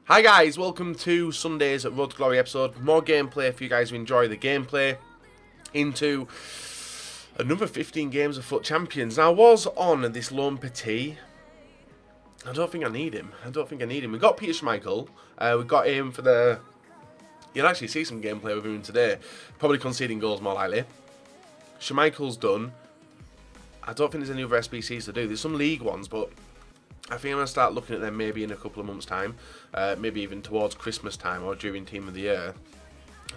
Hi guys, welcome to Sunday's Road to Glory episode. More gameplay for you guys who enjoy the gameplay. Into another 15 games of FUT Champions. Now I was on this lone petit. I don't think I need him. We got Peter Schmeichel. We got him for the... You'll actually see some gameplay with him today. Probably conceding goals more likely. Schmeichel's done. I don't think there's any other SBCs to do. There's some league ones, but I think I'm going to start looking at them maybe in a couple of months' time. Maybe even towards Christmas time or during Team of the Year,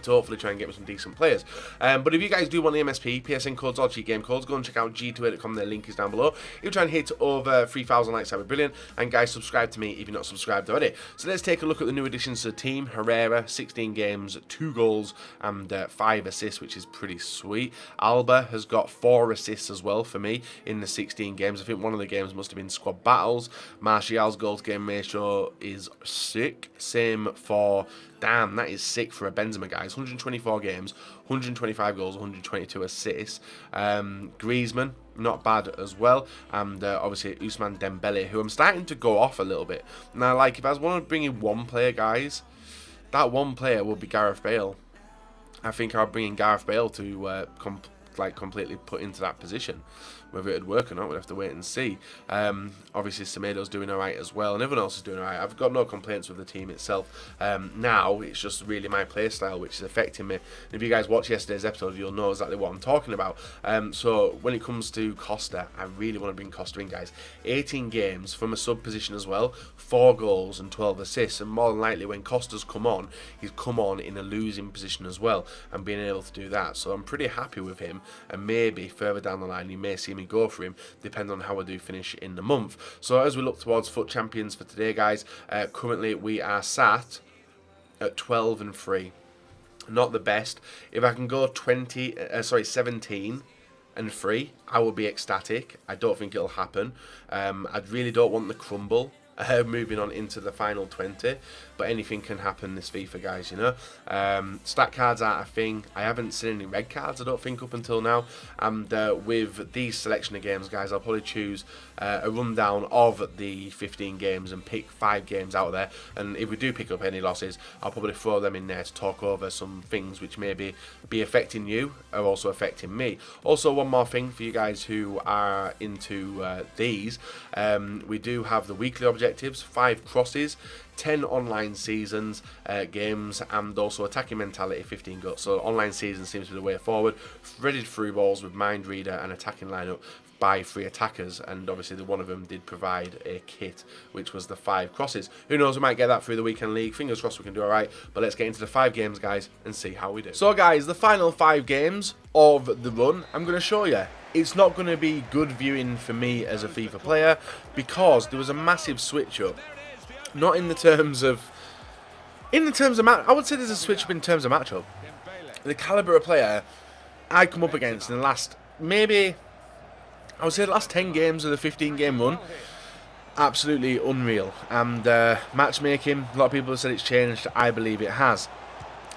to hopefully try and get me some decent players. But if you guys do want the MSP, PSN codes or cheat game codes, go and check out g2a.com, their link is down below. If you try and hit over 3,000 likes, that'd be brilliant. And guys, subscribe to me if you're not subscribed already. So let's take a look at the new additions to the team. Herrera, 16 games, 2 goals and 5 assists, which is pretty sweet. Alba has got 4 assists as well for me in the 16 games. I think one of the games must have been squad battles. Martial's goals game ratio is sick. Same for... Damn, that is sick for a Benzema, guys. 124 games, 125 goals, 122 assists. Griezmann, not bad as well. And obviously Ousmane Dembele, who I'm starting to go off a little bit. Now, like, if I was want to bring in one player, guys, that one player would be Gareth Bale. I think I'll bring in Gareth Bale to completely put into that position. Whether it'd work or not, we'll have to wait and see. Obviously, Semedo's doing alright as well, and everyone else is doing alright. I've got no complaints with the team itself. Now, it's just really my play style which is affecting me. And if you guys watch yesterday's episode, you'll know exactly what I'm talking about. So, when it comes to Costa, I really want to bring Costa in, guys. 18 games from a sub position as well, 4 goals and 12 assists. And more than likely, when Costa's come on, he's come on in a losing position as well, and being able to do that. So, I'm pretty happy with him, and maybe further down the line, you may see me go for him, depending on how I do finish in the month. So as we look towards FUT Champions for today, guys, currently we are sat at 12 and 3. Not the best. If I can go 17 and 3, I will be ecstatic. I don't think it'll happen. I really don't want the crumble. Moving on into the final 20, but anything can happen this FIFA, guys, you know. Stat cards aren't a thing. I haven't seen any red cards, I don't think, up until now. And with these selection of games, guys, I'll probably choose a rundown of the 15 games and pick 5 games out of there. And if we do pick up any losses, I'll probably throw them in there to talk over some things which maybe be affecting you or also affecting me. Also, one more thing for you guys who are into these, we do have the weekly objectives, 5 crosses, 10 online seasons games, and also attacking mentality, 15 goals. So online season seems to be the way forward. Threaded through balls with mind reader and attacking lineup by 3 attackers, and obviously the one of them did provide a kit, which was the 5 crosses. Who knows, we might get that through the weekend league. Fingers crossed we can do alright, but let's get into the 5 games, guys, and see how we do. So guys, the final 5 games of the run, I'm going to show you. It's not going to be good viewing for me as a FIFA player, because there was a massive switch up. Not in the terms of... I would say there's a switch up in terms of matchup. The calibre of player I come up against in the last, maybe, I would say the last 10 games of the 15 game run, absolutely unreal. And matchmaking, a lot of people have said it's changed. I believe it has.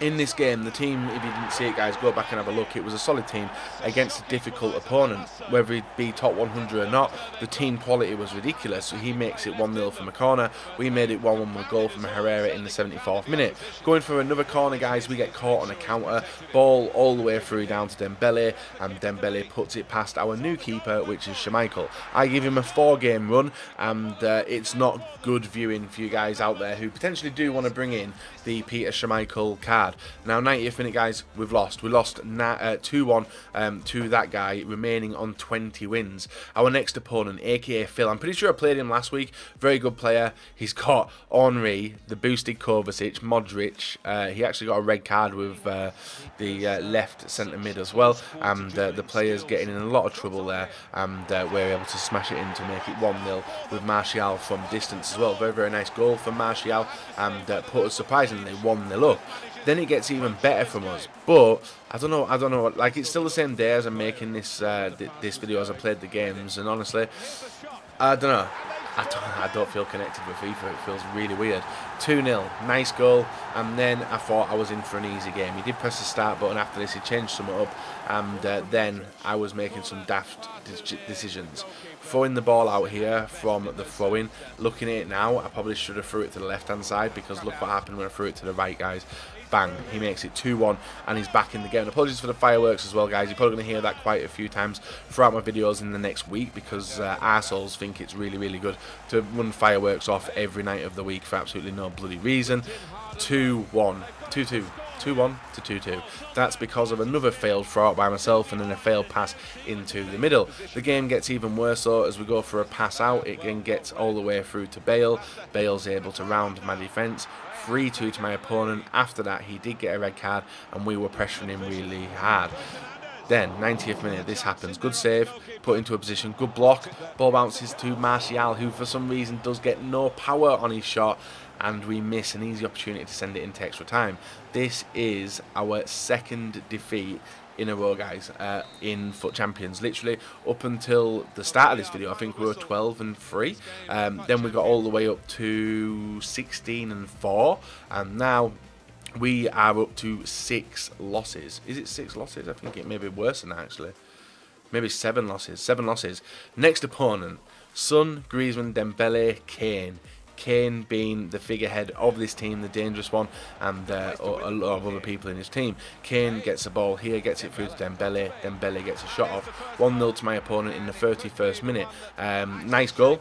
In this game, the team, if you didn't see it, guys, go back and have a look. It was a solid team against a difficult opponent. Whether it be top 100 or not, the team quality was ridiculous. So he makes it 1-0 from a corner. We made it 1-1 with a goal from Herrera in the 74th minute. Going for another corner, guys, we get caught on a counter. Ball all the way through down to Dembele, and Dembele puts it past our new keeper, which is Schmeichel. I give him a 4-game run, and it's not good viewing for you guys out there who potentially do want to bring in the Peter Schmeichel card. Now, 90th minute, guys, we've lost. We lost 2-1 to that guy, remaining on 20 wins. Our next opponent, aka Phil, I'm pretty sure I played him last week. Very good player. He's got Henry, the boosted Kovacic, Modric. He actually got a red card with the left centre mid as well. And the player's getting in a lot of trouble there. And we're able to smash it in to make it 1-0 with Martial from distance as well. Very, very nice goal from Martial, and put us surprisingly 1-0 up. Then it gets even better from us, but I don't know. Like, it's still the same day as I'm making this this video as I played the games, and honestly, I don't know. I don't feel connected with FIFA. It feels really weird. 2-0, nice goal, and then I thought I was in for an easy game. He did press the start button after this. He changed something up, and then I was making some daft decisions. throwing the ball out here from the throw-in. Looking at it now, I probably should have threw it to the left-hand side, because look what happened when I threw it to the right, guys. Bang, he makes it 2-1, and he's back in the game. And apologies for the fireworks as well, guys. You're probably going to hear that quite a few times throughout my videos in the next week, because arseholes think it's really, really good to run fireworks off every night of the week for absolutely no bloody reason. 2-1, 2-2. 2-1 to 2-2. That's because of another failed throw out by myself and then a failed pass into the middle. The game gets even worse though as we go for a pass out. It then gets all the way through to Bale. Bale's able to round my defence. 3-2 to my opponent. After that, he did get a red card and we were pressuring him really hard. Then, 90th minute, this happens. Good save, put into a position, good block. Ball bounces to Martial, who for some reason does get no power on his shot, and we miss an easy opportunity to send it into extra time. This is our second defeat in a row, guys, in FUT Champions. Literally, up until the start of this video, I think we were 12-3. Then we got all the way up to 16-4, and now we are up to 6 losses. Is it 6 losses? I think it may be worse than that, actually. Maybe 7 losses. 7 losses. Next opponent, Son, Griezmann, Dembele, Kane. Kane being the figurehead of this team, the dangerous one, and a lot of other people in his team. Kane gets the ball here, gets it through to Dembele. Dembele gets a shot off. 1-0 to my opponent in the 31st minute. Nice goal.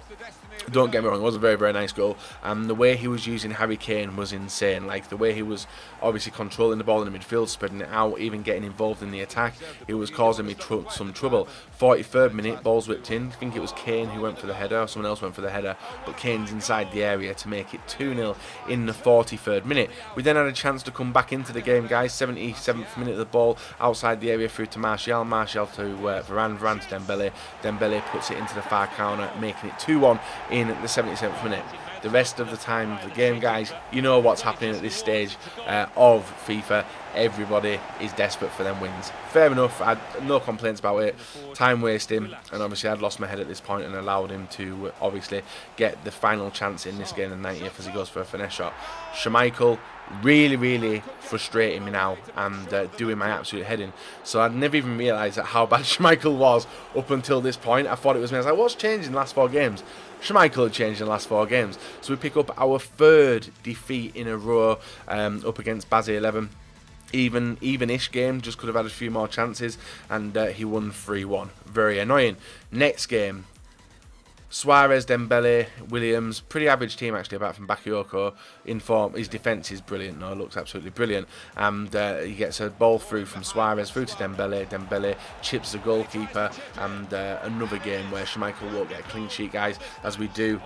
Don't get me wrong, it was a very, very nice goal. The way he was using Harry Kane was insane. Like, the way he was obviously controlling the ball in the midfield, spreading it out, even getting involved in the attack. It was causing me some trouble. 43rd minute, ball's whipped in. I think it was Kane who went for the header, or someone else went for the header, but Kane's inside the area to make it 2-0 in the 43rd minute. We then had a chance to come back into the game, guys. 77th minute, the ball outside the area through to Martial. Martial to Varane. Varane to Dembele. Dembele puts it into the far corner, making it 2-1 in the 77th minute. The rest of the time of the game, guys, you know what's happening at this stage of FIFA. Everybody is desperate for them wins. Fair enough, I had no complaints about it. Time wasting, and obviously I'd lost my head at this point and allowed him to obviously get the final chance in this game in the 90th as he goes for a finesse shot. Schmeichel really, really frustrating me now and doing my absolute head in. So I'd never even realised how bad Schmeichel was up until this point. I thought it was me. I was like, what's changed in the last 4 games? Schmeichel had changed in the last 4 games. So we pick up our 3rd defeat in a row up against Basel 11. Even-ish game, just could have had a few more chances, and he won 3-1. Very annoying. Next game, Suarez, Dembele, Williams, pretty average team actually, apart from Bakayoko. In form, his defence is brilliant. No, it looks absolutely brilliant. And he gets a ball through from Suarez through to Dembele. Dembele chips the goalkeeper, and another game where Schmeichel won't get a clean sheet, guys, as we do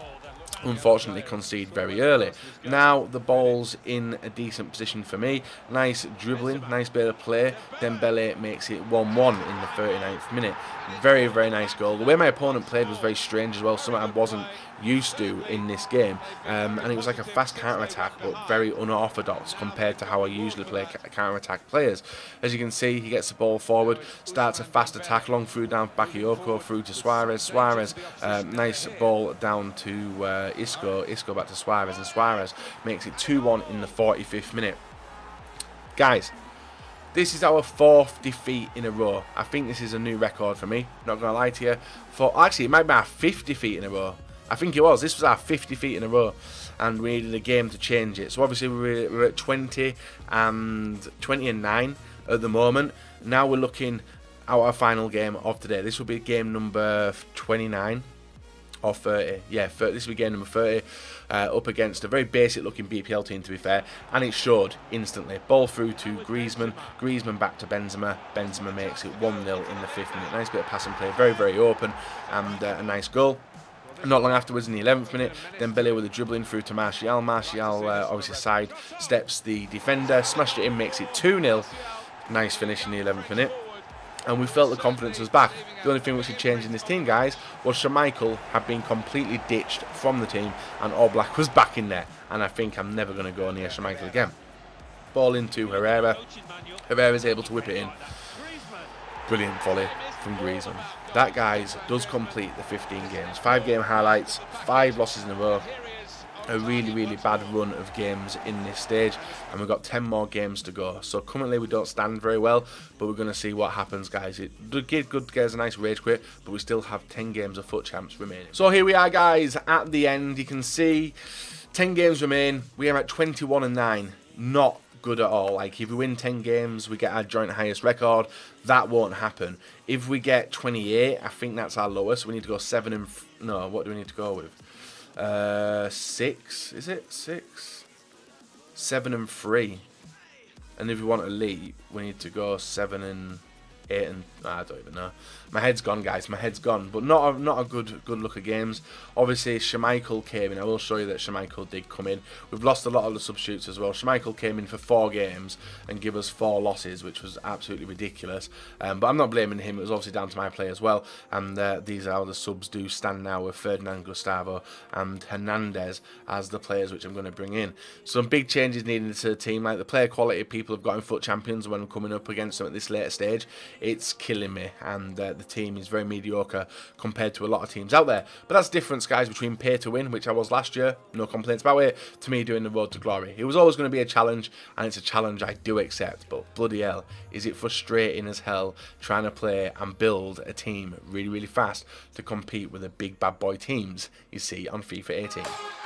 unfortunately concede very early. Now the ball's in a decent position for me. Nice dribbling, nice bit of play. Dembele makes it 1-1 in the 39th minute. Very, very nice goal. The way my opponent played was very strange as well, something I wasn't used to in this game. And it was like a fast counter-attack, but very unorthodox compared to how I usually play counter-attack players. As you can see, he gets the ball forward, starts a fast attack, long through down Bakayoko, through to Suarez. Suarez, nice ball down to Isco. Isco back to Suarez, and Suarez makes it 2-1 in the 45th minute. Guys, this is our 4th defeat in a row. I think this is a new record for me. Not going to lie to you. Actually, it might be our 5th defeat in a row. I think it was. This was our 5th defeat in a row, and we needed a game to change it. So obviously we're at 20 and 9 at the moment. Now we're looking at our final game of today. This will be game number 29 or 30. Yeah, this will be game number 30. Up against a very basic looking BPL team, to be fair, and it showed instantly. Ball through to Griezmann, Griezmann back to Benzema, Benzema makes it 1-0 in the 5th minute. Nice bit of pass and play, very, very open, and a nice goal. Not long afterwards, in the 11th minute, Dembele with a dribbling through to Martial. Martial obviously side steps the defender, smashed it in, makes it 2-0. Nice finish in the 11th minute. And we felt the confidence was back. The only thing which had changed in this team, guys, was Schmeichel had been completely ditched from the team, and Oblak was back in there. And I think I'm never going to go near Schmeichel again. Ball into Herrera. Herrera's able to whip it in. Brilliant volley from Griezmann. That, guys, does complete the 15 games. 5 game highlights, 5 losses in a row. a really bad run of games in this stage, and we've got 10 more games to go. So currently we don't stand very well, but we're going to see what happens, guys. It did get good to get us a nice rage quit, but we still have 10 games of FUT Champs remaining. So here we are, guys, at the end. You can see 10 games remain. We are at 21-9. Not good at all. Like, if we win 10 games, we get our joint highest record. That won't happen. If we get 28, I think that's our lowest. We need to go 7 and... No, what do we need to go with? 6, is it? 6? 7 and 3. And if we want elite, we need to go 7 and 8 and... I don't even know. My head's gone, guys. My head's gone. But not a good look at games. Obviously, Schmeichel came in. I will show you that Schmeichel did come in. We've lost a lot of the substitutes as well. Schmeichel came in for 4 games and give us 4 losses, which was absolutely ridiculous. But I'm not blaming him. It was obviously down to my play as well. And these are how the subs do stand now, with Ferdinand, Gustavo and Hernandez as the players which I'm going to bring in. Some big changes needed to the team. Like, the player quality people have got in FUT Champions when I'm coming up against them at this later stage, it's killing me. And the team is very mediocre compared to a lot of teams out there. But that's the difference, guys, between pay to win, which I was last year, no complaints about it, to me doing the road to glory. It was always going to be a challenge, and it's a challenge I do accept. But bloody hell, is it frustrating as hell trying to play and build a team really fast to compete with the big bad boy teams you see on FIFA 18.